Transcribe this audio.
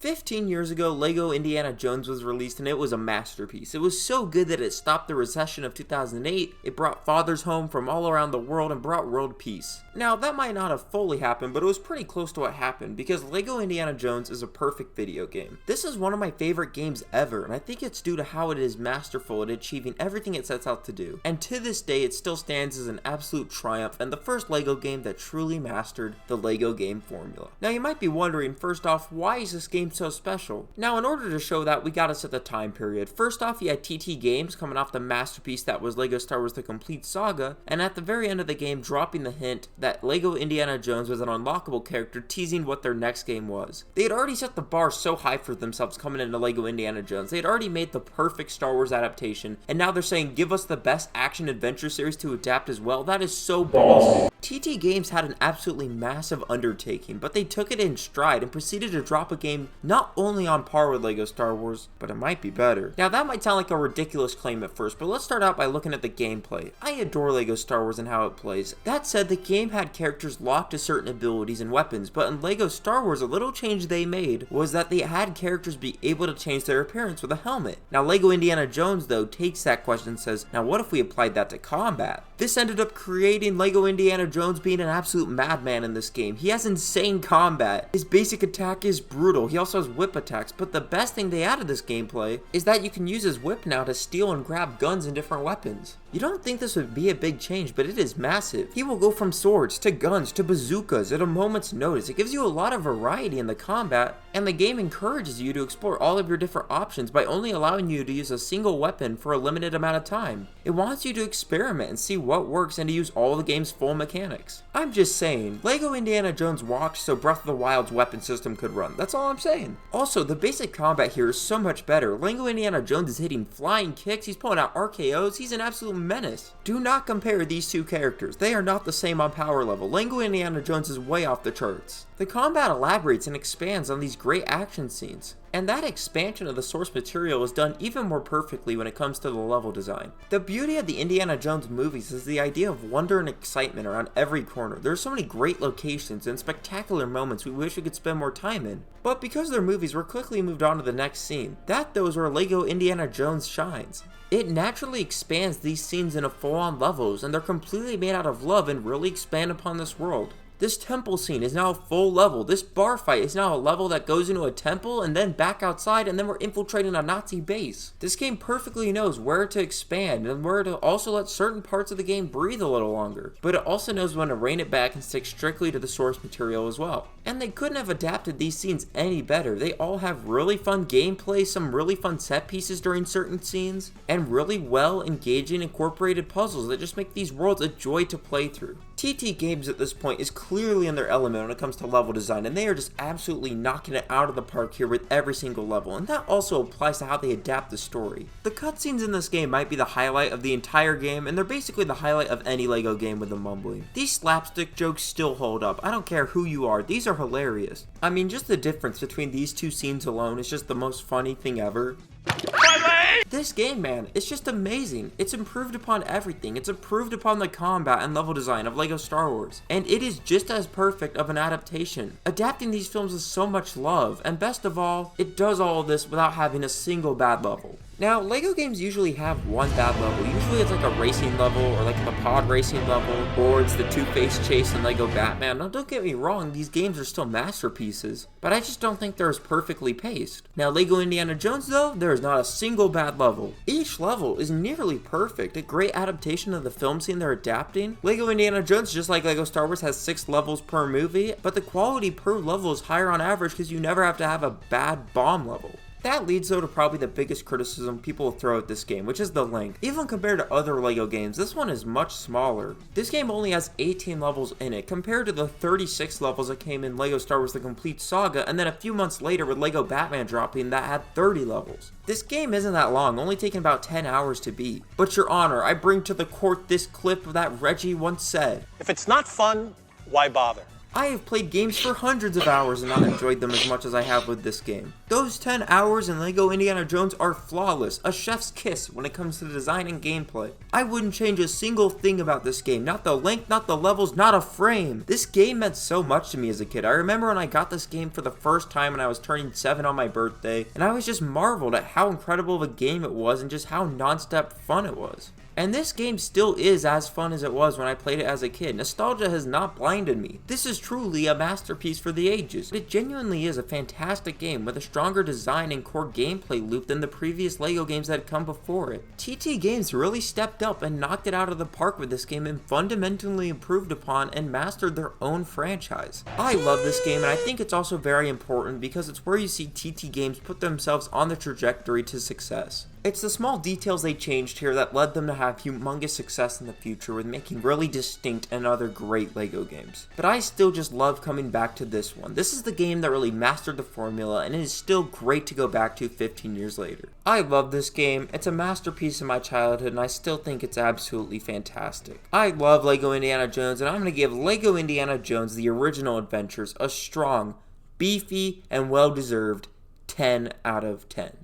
15 years ago, LEGO Indiana Jones was released and it was a masterpiece. It was so good that it stopped the recession of 2008, it brought fathers home from all around the world and brought world peace. Now, that might not have fully happened, but it was pretty close to what happened because LEGO Indiana Jones is a perfect video game. This is one of my favorite games ever, and I think it's due to how it is masterful at achieving everything it sets out to do. And to this day, it still stands as an absolute triumph and the first LEGO game that truly mastered the LEGO game formula. Now, you might be wondering, first off, why is this game so special? Now, in order to show that, we gotta set the time period. First off, you had TT Games coming off the masterpiece that was LEGO Star Wars The Complete Saga, and at the very end of the game dropping the hint that LEGO Indiana Jones was an unlockable character, teasing what their next game was. They had already set the bar so high for themselves coming into LEGO Indiana Jones. They had already made the perfect Star Wars adaptation, and now they're saying, give us the best action-adventure series to adapt as well. That is so ballsy. TT Games had an absolutely massive undertaking, but they took it in stride and proceeded to drop a game not only on par with LEGO Star Wars, but it might be better. Now, that might sound like a ridiculous claim at first, but let's start out by looking at the gameplay. I adore LEGO Star Wars and how it plays. That said, the game had characters locked to certain abilities and weapons, but in LEGO Star Wars, a little change they made was that they had characters be able to change their appearance with a helmet. Now, LEGO Indiana Jones, though, takes that question and says, now what if we applied that to combat? This ended up creating LEGO Indiana Jones being an absolute madman in this game. He has insane combat. His basic attack is brutal. He also has whip attacks, but the best thing they added this gameplay is that you can use his whip now to steal and grab guns and different weapons. You don't think this would be a big change, but it is massive. He will go from swords to guns to bazookas at a moment's notice. It gives you a lot of variety in the combat, and the game encourages you to explore all of your different options by only allowing you to use a single weapon for a limited amount of time. It wants you to experiment and see what works and to use all the game's full mechanics. I'm just saying, LEGO Indiana Jones walked so Breath of the Wild's weapon system could run. That's all I'm saying. Also, the basic combat here is so much better. LEGO Indiana Jones is hitting flying kicks, he's pulling out RKOs, he's an absolute menace. Do not compare these two characters. They are not the same on power level. LEGO Indiana Jones is way off the charts. The combat elaborates and expands on these great action scenes, and that expansion of the source material is done even more perfectly when it comes to the level design. The beauty of the Indiana Jones movies is the idea of wonder and excitement around every corner. There are so many great locations and spectacular moments we wish we could spend more time in. But because they're movies, we're quickly moved on to the next scene. Those where LEGO Indiana Jones shines. It naturally expands these scenes into full-on levels, and they're completely made out of love and really expand upon this world. This temple scene is now a full level. This bar fight is now a level that goes into a temple and then back outside, and then we're infiltrating a Nazi base. This game perfectly knows where to expand and where to also let certain parts of the game breathe a little longer. But it also knows when to rein it back and stick strictly to the source material as well. And they couldn't have adapted these scenes any better. They all have really fun gameplay, some really fun set pieces during certain scenes, and really well engaging incorporated puzzles that just make these worlds a joy to play through. TT Games at this point is clearly in their element when it comes to level design, and they are just absolutely knocking it out of the park here with every single level, and that also applies to how they adapt the story. The cutscenes in this game might be the highlight of the entire game, and they're basically the highlight of any LEGO game with the mumbling. These slapstick jokes still hold up. I don't care who you are, these are hilarious. I mean, just the difference between these two scenes alone is just the most funny thing ever. This game, man, it's just amazing. It's improved upon everything. It's improved upon the combat and level design of LEGO Star Wars. And it is just as perfect of an adaptation. Adapting these films with so much love, and best of all, it does all of this without having a single bad level. Now, LEGO games usually have one bad level. Usually it's like a racing level, or like the pod racing level, or it's the Two-Face chase in LEGO Batman. Now, don't get me wrong, these games are still masterpieces, but I just don't think they're as perfectly paced. Now, LEGO Indiana Jones, though, there is not a single bad level. Each level is nearly perfect, a great adaptation of the film scene they're adapting. LEGO Indiana Jones, just like LEGO Star Wars, has 6 levels per movie, but the quality per level is higher on average because you never have to have a bad bomb level. That leads though to probably the biggest criticism people will throw at this game, which is the length. Even compared to other LEGO games, this one is much smaller. This game only has 18 levels in it, compared to the 36 levels that came in LEGO Star Wars The Complete Saga, and then a few months later with LEGO Batman dropping that had 30 levels. This game isn't that long, only taking about 10 hours to beat. But your honor, I bring to the court this clip that Reggie once said. If it's not fun, why bother? I have played games for hundreds of hours and not enjoyed them as much as I have with this game. Those 10 hours in LEGO Indiana Jones are flawless, a chef's kiss when it comes to design and gameplay. I wouldn't change a single thing about this game, not the length, not the levels, not a frame. This game meant so much to me as a kid. I remember when I got this game for the first time when I was turning 7 on my birthday, and I was just marveled at how incredible of a game it was and just how non-stop fun it was. And this game still is as fun as it was when I played it as a kid. Nostalgia has not blinded me. This is truly a masterpiece for the ages. It genuinely is a fantastic game with a stronger design and core gameplay loop than the previous LEGO games that had come before it. TT Games really stepped up and knocked it out of the park with this game and fundamentally improved upon and mastered their own franchise. I love this game, and I think it's also very important because it's where you see TT Games put themselves on the trajectory to success. It's the small details they changed here that led them to have humongous success in the future with making really distinct and other great LEGO games. But I still just love coming back to this one. This is the game that really mastered the formula, and it is still great to go back to 15 years later. I love this game. It's a masterpiece of my childhood, and I still think it's absolutely fantastic. I love LEGO Indiana Jones, and I'm going to give LEGO Indiana Jones The Original Adventures a strong, beefy, and well-deserved 10 out of 10.